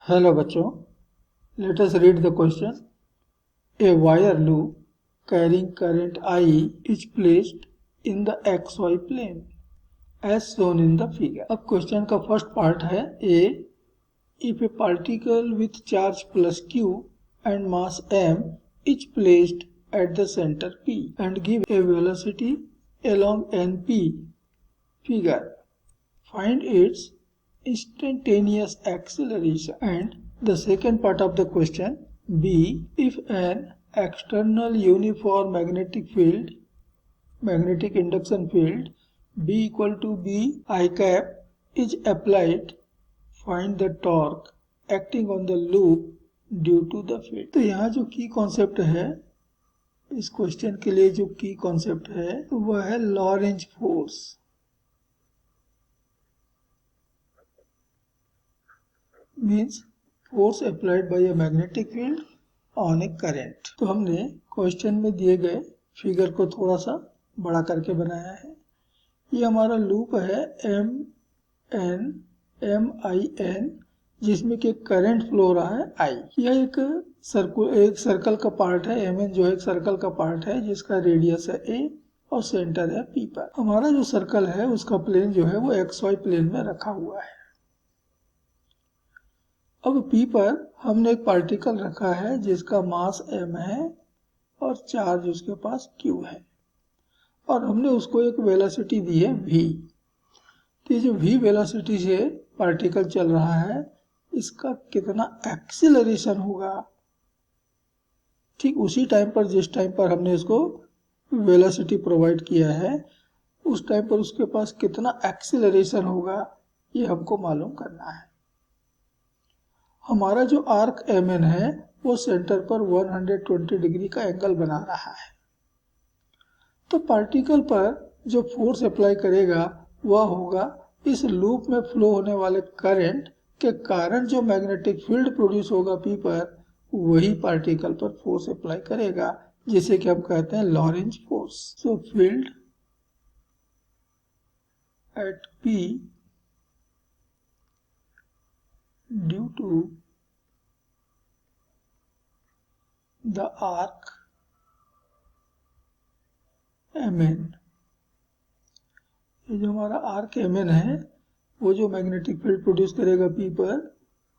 Hello बच्चों, let us read the question. A wire loop carrying current I is placed in the XY plane as shown in the figure. अब question का first part है A. If a particle with charge plus Q and mass m is placed at the center P and give a velocity along NP figure, find its instantaneous acceleration. And the second part of the question, B. If an external uniform magnetic induction field B equal to B I cap is applied, find the torque acting on the loop due to the field. तो यहाँ जो की concept है, इस question के लिए जो की कॉन्सेप्ट है वह है Lorentz force. Means force applied by a magnetic field on a current. तो हमने क्वेश्चन में दिए गए फिगर को थोड़ा सा बड़ा करके बनाया है. ये हमारा लूप है MN जिसमें कि करंट फ्लो हो रहा है I. यह एक सर्कल का पार्ट है. MN जो है एक सर्कल का पार्ट है जिसका रेडियस है A और सेंटर है P पर. हमारा जो सर्कल है उसका प्लेन जो है वो XY प्लेन में रखा हुआ है. अब P पर हमने एक पार्टिकल रखा है जिसका मास m है और चार्ज उसके पास Q है और हमने उसको एक वेलोसिटी दी है v. तो ये जो v वेलोसिटी से पार्टिकल चल रहा है इसका कितना एक्सीलरेशन होगा, ठीक उसी टाइम पर जिस टाइम पर हमने इसको वेलोसिटी प्रोवाइड किया है उस टाइम पर उसके पास कितना एक्सीलरेशन होगा ये हमको मालूम करना है. हमारा जो आर्क MN है वो सेंटर पर 120 डिग्री का एंगल बना रहा है. तो पार्टिकल पर जो फोर्स अप्लाई करेगा वह होगा इस लूप में फ्लो होने वाले करंट के कारण जो मैग्नेटिक फील्ड प्रोड्यूस होगा P पर, वही पार्टिकल पर फोर्स अप्लाई करेगा जिसे कि हम कहते हैं Lorentz force. So field at P due to the arc MN. ये जो हमारा आर्क MN है वो जो मैग्नेटिक फील्ड प्रोड्यूस करेगा P पर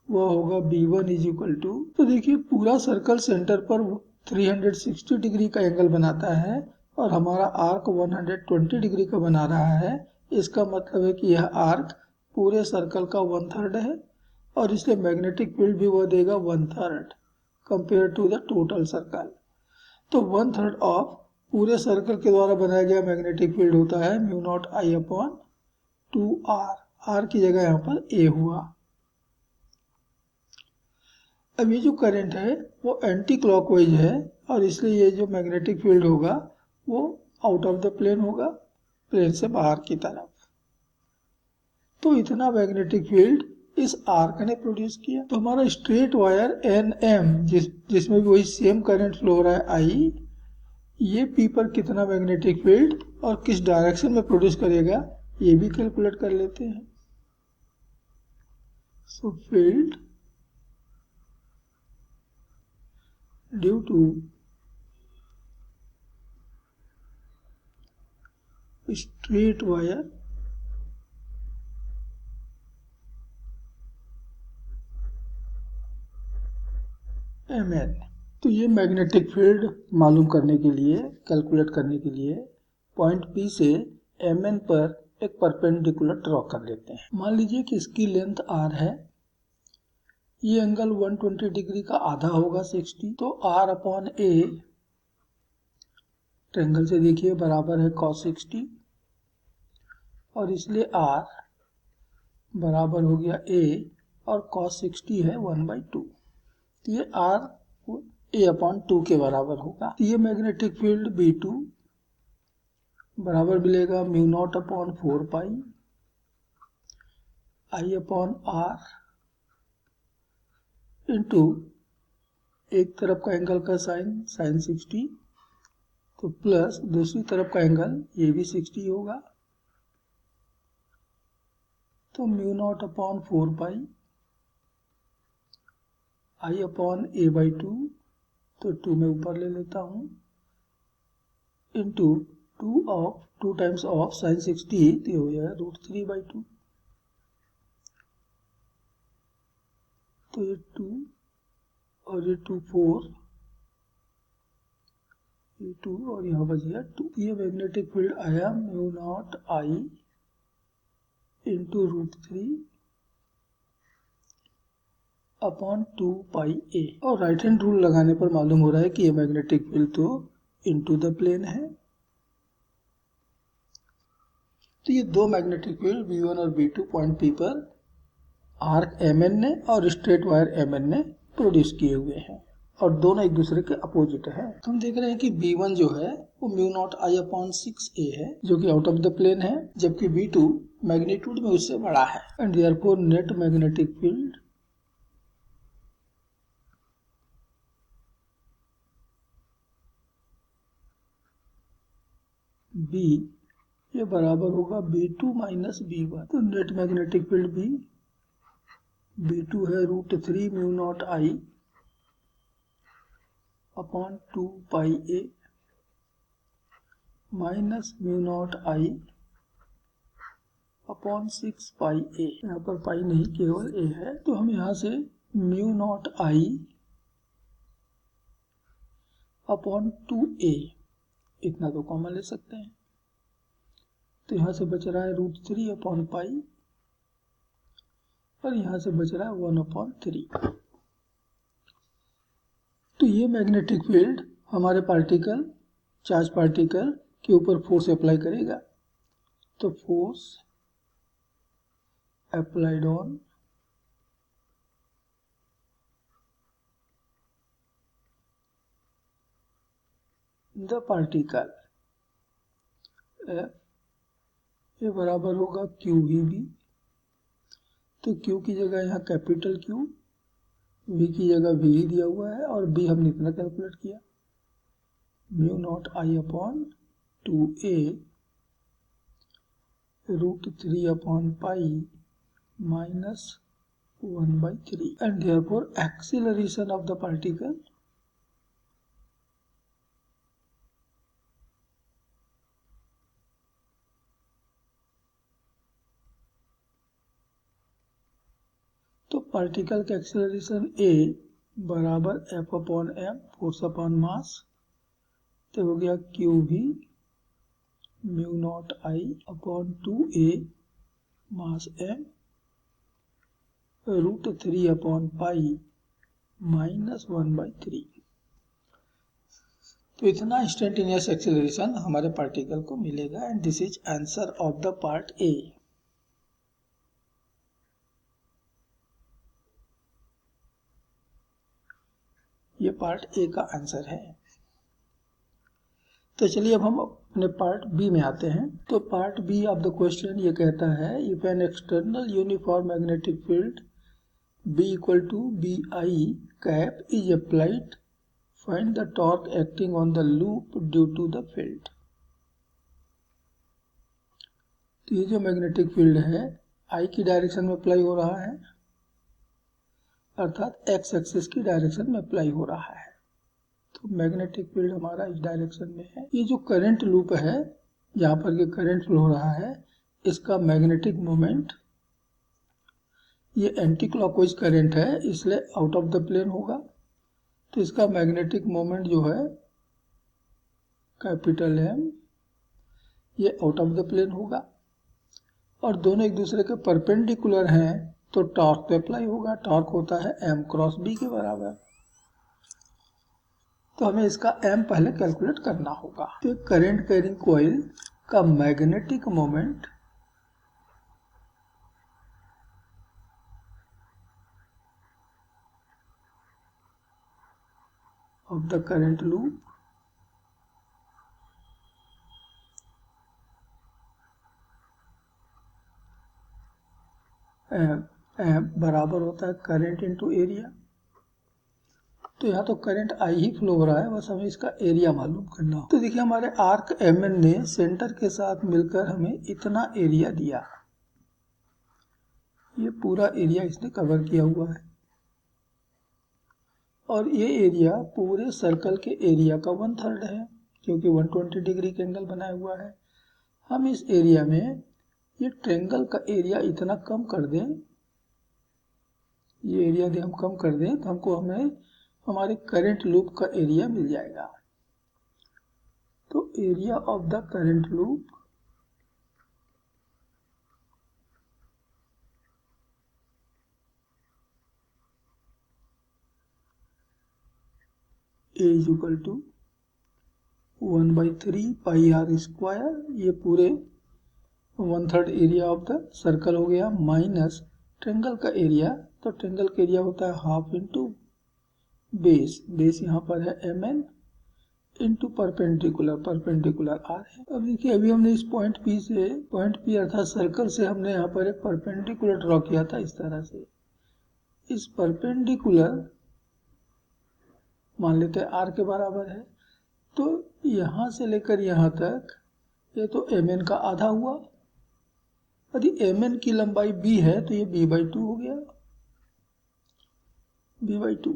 वह होगा B1 इज इक्वल टू. तो देखिए पूरा सर्कल सेंटर पर 360 डिग्री का एंगल बनाता है और हमारा आर्क 120 डिग्री का बना रहा है. इसका मतलब है कि यह आर्क पूरे सर्कल का 1/3 है और इसलिए मैग्नेटिक फील्ड भी वह देगा 1/3 compare to the total circle. तो 1/3 ऑफ पूरे सर्कल के द्वारा बनाया गया मैग्नेटिक फील्ड होता है μ0I/2r. r की जगह यहाँ पर a हुआ. अब ये जो करंट है वो एंटी क्लॉकवाइज है और इसलिए ये जो मैग्नेटिक फील्ड होगा वो आउट ऑफ द प्लेन होगा, प्लेन से बाहर की तरफ. तो इतना मैग्नेटिक फील्ड इस आर्क ने प्रोड्यूस किया. तो हमारा स्ट्रेट वायर NM जिसमें भी वही सेम करंट फ्लो हो रहा है I, ये P पर कितना मैग्नेटिक फील्ड और किस डायरेक्शन में प्रोड्यूस करेगा ये भी कैलकुलेट कर लेते हैं. सो field due to straight wire MN. तो ये मैग्नेटिक फील्ड मालूम करने के लिए, कैलकुलेट करने के लिए पॉइंट P से MN पर एक परपेंडिकुलर ड्रॉ कर लेते हैं. मान लीजिए कि इसकी लेंथ R है, ये एंगल 120 डिग्री का आधा होगा 60. तो R/A ट्रायंगल से देखिए बराबर है cos 60 और इसलिए R बराबर हो गया A और cos 60 है 1/2. तो ये R A/2 के बराबर होगा. तो ये मैग्नेटिक फील्ड B2 बराबर मिलेगा μ0/4 पाई I/R इंटू एक तरफ का एंगल का साइन 60 तो प्लस दूसरी तरफ का एंगल ये भी 60 होगा. तो μ0/4 पाई आई अपॉन ए बाई टू, तो 2 में ऊपर ले लेता हूँ, इंटू 2 टाइम्स ऑफ साइन 60, तो ये हो जाएगा √3/2। तो ये 2 और ये 2 4, ये 2 और यहाँ बच गया 2। ये मैग्नेटिक फील्ड आया म्यू नॉट आई इंटू √3 अपॉन 2πa। और राइट हैंड रूल लगाने पर मालूम हो रहा है कि ये मैग्नेटिक फील्ड तो इनटू द प्लेन है। तो ये दो मैग्नेटिक फील्ड V1 और V2 पॉइंट P पर आर्क Mn ने और स्ट्रेट वायर Mn ने प्रोड्यूस किए हुए हैं और दोनों एक दूसरे के अपोजिट है। तो हम देख रहे हैं कि V1 जो है वो mu naught I upon 6a है जो कि आउट ऑफ द प्लेन है, जबकि V2 मैग्नीट्यूड में उससे बड़ा है and therefore net magnetic field B ये बराबर होगा B2 माइनस B1। तो नेट मैग्नेटिक फील्ड B2 है √3 mu naught I upon 2πa minus mu naught I upon 6πa। यहाँ पर पाई नहीं केवल a है, तो हम यहाँ से mu naught I upon 2a इतना तो कॉमन ले सकते हैं। तो यहाँ से बच रहा है √3 अपॉन पाई और यहाँ से बच रहा है 1/3। तो ये मैग्नेटिक फील्ड हमारे पार्टिकल, चार्ज पार्टिकल के ऊपर फोर्स अप्लाई करेगा। तो force applied on the particle ये बराबर होगा QVB। तो Q की जगह यहाँ कैपिटल Q, V की जगह V ही दिया हुआ है और B हमने इतना कैलकुलेट किया mu naught I upon 2a √3 upon pi minus 1/3 and therefore acceleration of the particle तो पार्टिकल का एक्सेलरेशन A बराबर F upon m force upon mass, तो हो गया QV mu naught I upon 2a mass m √3 upon pi minus 1/3। तो इतना instantaneous acceleration हमारे particle को मिलेगा and this is answer of the part A। ये पार्ट A का आंसर है। तो चलिए अब हम अपने पार्ट B में आते हैं। तो part B of the question ये कहता है if an external uniform magnetic field B equal to BI cap is applied, find the torque acting on the loop due to the field. तो ये जो मैग्नेटिक फील्ड है I की direction में apply हो रहा है, अर्थात एक्स एक्सिस की डायरेक्शन में अप्लाई हो रहा है। तो मैग्नेटिक फील्ड हमारा इस डायरेक्शन में है। ये जो करंट लूप है जहाँ पर ये करंट फ्लो हो रहा है, इसका मैग्नेटिक मोमेंट ये एंटी क्लॉकवाइज करंट है इसलिए आउट ऑफ द प्लेन होगा। तो इसका मैग्नेटिक मोमेंट जो है कैपिटल M ये आउट ऑफ द प्लेन होगा और दोनों एक दूसरे के परपेंडिकुलर हैं, तो टॉर्क पे अप्लाई होगा। टॉर्क होता है M क्रॉस B के बराबर। तो हमें इसका M पहले कैलकुलेट करना होगा। तो करंट कैरिंग कॉइल का magnetic moment of the current loop M बराबर होता है करंट इनटू एरिया। तो यहाँ तो करंट I ही फ्लो हो रहा है, बस हमें इसका एरिया मालूम करना हो। तो देखिए हमारे आर्क Mn ने सेंटर के साथ मिलकर हमें इतना एरिया दिया, ये पूरा एरिया इसने कवर किया हुआ है। और ये एरिया पूरे सर्कल के एरिया का 1/3 है, क्योंकि 120 डिग्री का एंगल बनाया हुआ है। हम इस एरिया में ये ट्रायंगल का एरिया इतना कम कर दें, ये एरिया यदि हम कम कर दें तो हमको हमारे करंट लूप का एरिया मिल जाएगा। तो area of the current loop A is equal to 1/3 pi R square, ये पूरे 1/3 एरिया ऑफ द सर्कल हो गया, माइनस ट्रायंगल का एरिया। तो ट्रायंगल का एरिया होता है हाफ इंटू बेस यहाँ पर है mn इंटू परपेंडिकुलर आर है। अब देखिए, अभी हमने इस पॉइंट P अर्थात सर्कल से हमने यहाँ पर एक परपेंडिकुलर ड्रॉ किया था इस तरह से। इस परपेंडिकुलर मान लेते हैं आर के बराबर है, तो यहाँ से लेकर यहाँ तक ये तो mn का आधा हुआ। यदि mn की लंबाई b है तो ये b/2 हो गया, b/2।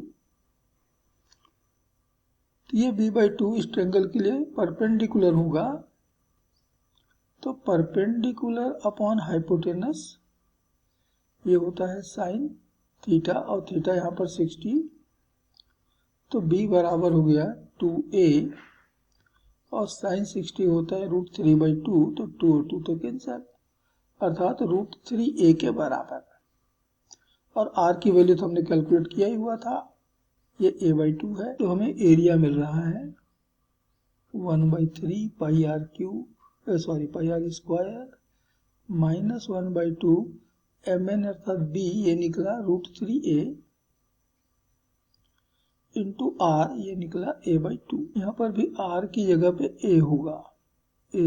तो ये b/2 इस ट्रायंगल के लिए परपेंडिकुलर होगा। तो परपेंडिकुलर अपॉन हाइपोटेनस ये होता है साइन थीटा, और थीटा यहाँ पर 60। तो b बराबर हो गया 2a, और साइन 60 होता है √3/2, तो 2 और 2 तो कैंसिल, अर्थात √3a के बराबर। और r की वैल्यू तो हमने कैलकुलेट किया ही हुआ था, ये a/2 है। तो हमें एरिया मिल रहा है 1/3 pi R square minus 1/2 mn अर्थात b, ये निकला √3a इंटू आर, ये निकला a/2। यहाँ पर भी r की जगह पे a होगा, a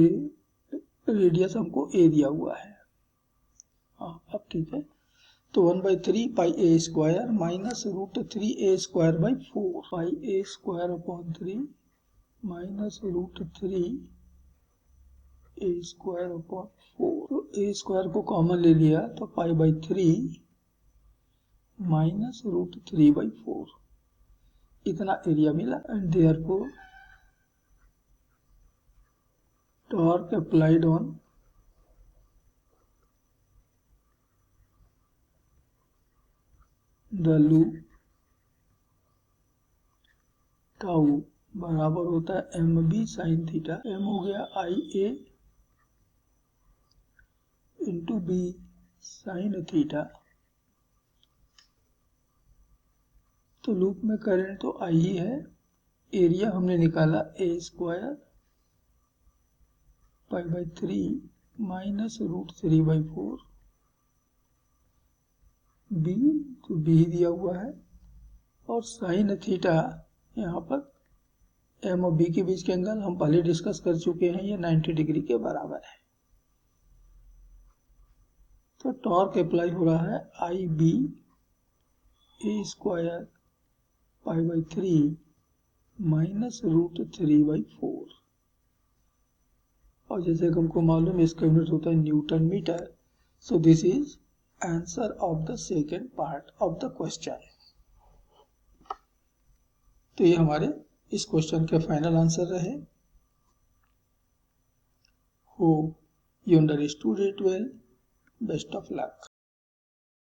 रेडियस हमको a दिया हुआ है। हाँ, अब ठीक है। तो 1/3 पाई a square minus √3a square by 4, pi a square upon 3 minus √3a square upon 4। तो a स्क्वायर को कॉमन ले लिया तो पाई/3 माइनस √3/4, इतना एरिया मिला। And therefore torque applied on the loop tau बराबर होता है mb साइन थीटा, m हो गया ia into b sine theta. तो लूप में करंट तो I ही है, एरिया हमने निकाला a स्क्वायर पाई/3 माइनस √3/4, b तो b ही दिया हुआ है, और साइन थीटा यहाँ पर m और b के बीच के एंगल हम पहले डिस्कस कर चुके हैं, ये 90 डिग्री के बराबर है। तो टॉर्क अप्लाई हो रहा है IB a स्क्वायर पाई/3 माइनस √3/4, और जैसे हमको मालूम है इसका यूनिट होता है newton metre. So this is answer of the second part of the question. तो ये हमारे इस क्वेश्चन के फाइनल आंसर रहे। Hope you understood it well. Best of luck.